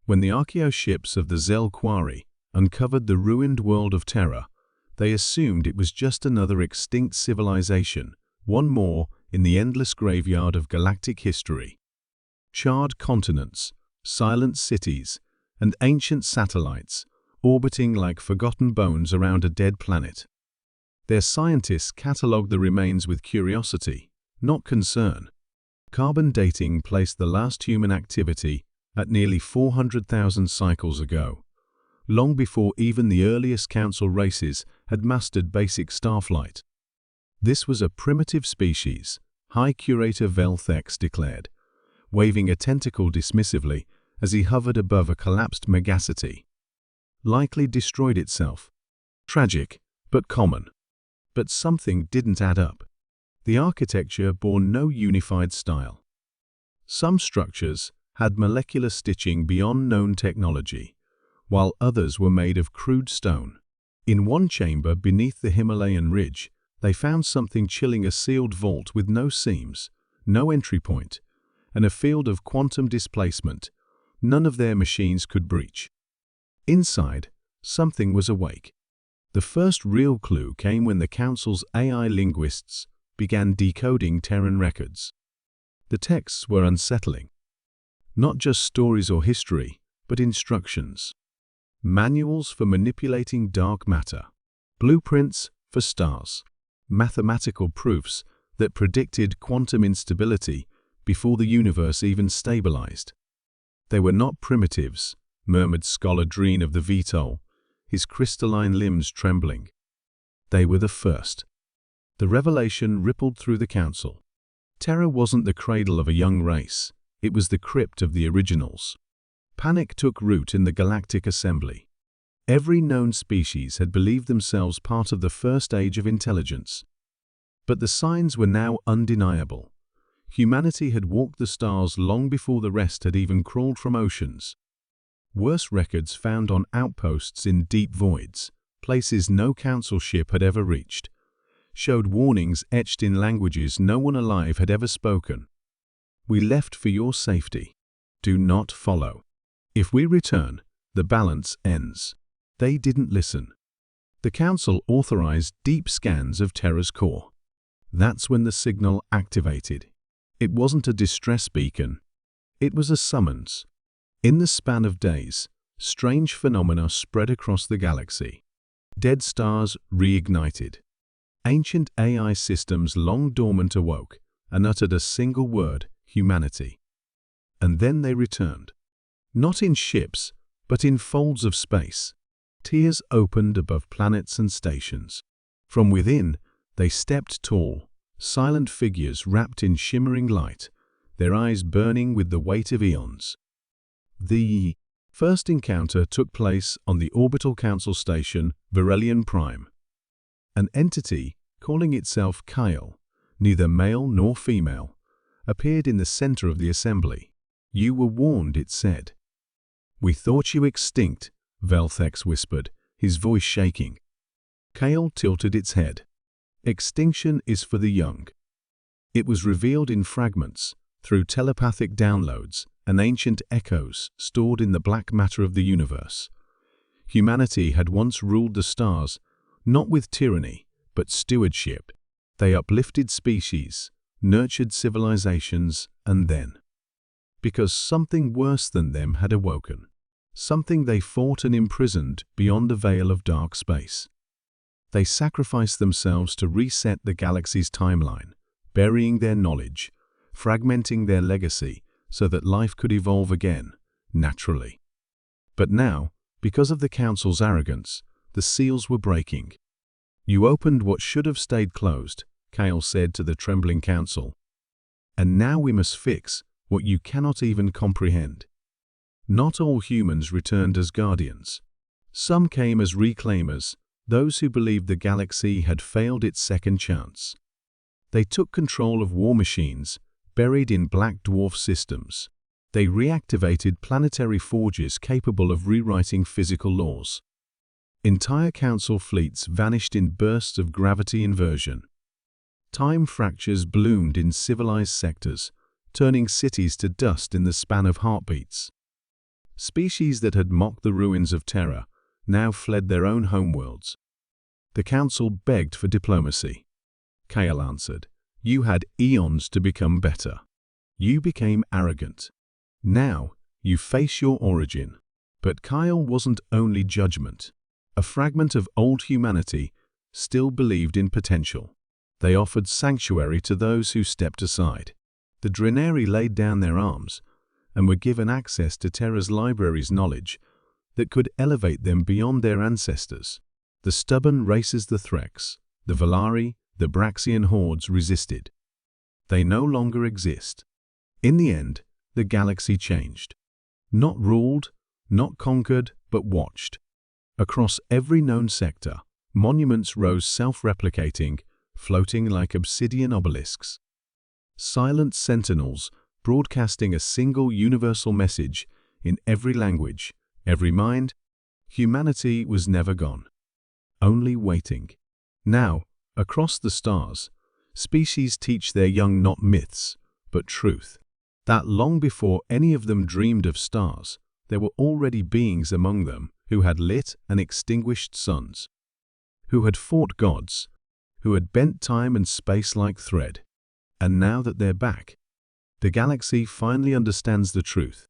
When the archaeoships of the Zell Quarry uncovered the ruined world of Terra, they assumed it was just another extinct civilization, one more in the endless graveyard of galactic history. Charred continents, silent cities, and ancient satellites orbiting like forgotten bones around a dead planet. Their scientists catalogued the remains with curiosity, not concern. Carbon dating placed the last human activity at nearly 400,000 cycles ago, long before even the earliest council races had mastered basic starflight. This was a primitive species, High Curator Velthex declared, waving a tentacle dismissively as he hovered above a collapsed megacity. Likely destroyed itself. Tragic, but common. But something didn't add up. The architecture bore no unified style. Some structures had molecular stitching beyond known technology, while others were made of crude stone. In one chamber beneath the Himalayan ridge, they found something chilling: a sealed vault with no seams, no entry point, and a field of quantum displacement none of their machines could breach. Inside, something was awake. The first real clue came when the Council's AI linguists began decoding Terran records. The texts were unsettling. Not just stories or history, but instructions. Manuals for manipulating dark matter. Blueprints for stars. Mathematical proofs that predicted quantum instability before the universe even stabilized. They were not primitives, murmured Scholar Dreen of the VTOL, his crystalline limbs trembling. They were the first. The revelation rippled through the Council. Terra wasn't the cradle of a young race, it was the crypt of the originals. Panic took root in the Galactic Assembly. Every known species had believed themselves part of the first age of intelligence. But the signs were now undeniable. Humanity had walked the stars long before the rest had even crawled from oceans. Worse records found on outposts in deep voids, places no Council ship had ever reached, showed warnings etched in languages no one alive had ever spoken. We left for your safety. Do not follow. If we return, the balance ends. They didn't listen. The Council authorized deep scans of Terra's core. That's when the signal activated. It wasn't a distress beacon. It was a summons. In the span of days, strange phenomena spread across the galaxy. Dead stars reignited. Ancient AI systems long dormant awoke and uttered a single word: humanity. And then they returned. Not in ships, but in folds of space. Tiers opened above planets and stations. From within, they stepped tall, silent figures wrapped in shimmering light, their eyes burning with the weight of eons. The first encounter took place on the orbital Council station Verelian Prime. An entity, calling itself Kyle, neither male nor female, appeared in the center of the assembly. You were warned, it said. We thought you extinct, Velthex whispered, his voice shaking. Kyle tilted its head. Extinction is for the young. It was revealed in fragments, through telepathic downloads and ancient echoes stored in the black matter of the universe. Humanity had once ruled the stars, not with tyranny, but stewardship. They uplifted species, nurtured civilizations, and then, because something worse than them had awoken, something they fought and imprisoned beyond the veil of dark space. They sacrificed themselves to reset the galaxy's timeline, burying their knowledge, fragmenting their legacy so that life could evolve again, naturally. But now, because of the Council's arrogance, the seals were breaking. You opened what should have stayed closed, Kyle said to the trembling Council. And now we must fix what you cannot even comprehend. Not all humans returned as guardians. Some came as reclaimers, those who believed the galaxy had failed its second chance. They took control of war machines buried in black dwarf systems. They reactivated planetary forges capable of rewriting physical laws. Entire Council fleets vanished in bursts of gravity inversion. Time fractures bloomed in civilized sectors, turning cities to dust in the span of heartbeats. Species that had mocked the ruins of Terra now fled their own homeworlds. The council begged for diplomacy. Kale answered, "You had eons to become better. You became arrogant. Now you face your origin." But Kyle wasn't only judgment. A fragment of old humanity still believed in potential. They offered sanctuary to those who stepped aside. The Dreneri laid down their arms and were given access to Terra's library's knowledge that could elevate them beyond their ancestors. The stubborn races, the Threx, the Valari, the Braxian hordes resisted. They no longer exist. In the end, the galaxy changed. Not ruled, not conquered, but watched. Across every known sector, monuments rose self-replicating, floating like obsidian obelisks. Silent sentinels broadcasting a single universal message in every language, every mind. Humanity was never gone, only waiting. Now, across the stars, species teach their young not myths, but truth. That long before any of them dreamed of stars, there were already beings among them who had lit and extinguished suns, who had fought gods, who had bent time and space like thread. And now that they're back, the galaxy finally understands the truth.